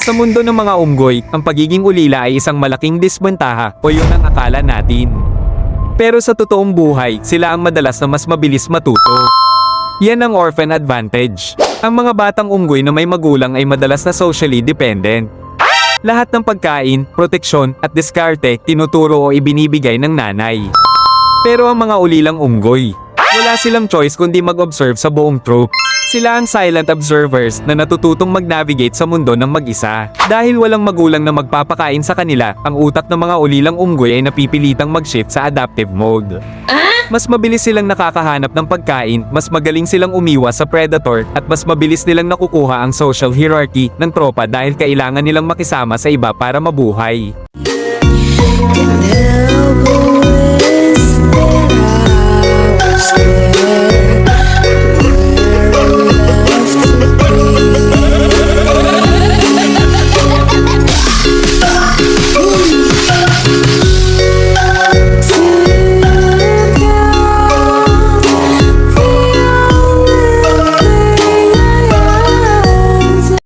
Sa mundo ng mga unggoy, ang pagiging ulila ay isang malaking disbentaha o yun ang akala natin. Pero sa totoong buhay, sila ang madalas na mas mabilis matuto. Yan ang orphan advantage. Ang mga batang unggoy na may magulang ay madalas na socially dependent. Lahat ng pagkain, proteksyon, at diskarte tinuturo o ibinibigay ng nanay. Pero ang mga ulilang unggoy, wala silang choice kundi mag-observe sa buong troop. Sila ang silent observers na natututong mag-navigate sa mundo ng mag-isa. Dahil walang magulang na magpapakain sa kanila, ang utak ng mga ulilang unggoy ay napipilitang mag-shift sa adaptive mode. Mas mabilis silang nakakahanap ng pagkain, mas magaling silang umiwas sa predator, at mas mabilis nilang nakukuha ang social hierarchy ng tropa dahil kailangan nilang makisama sa iba para mabuhay.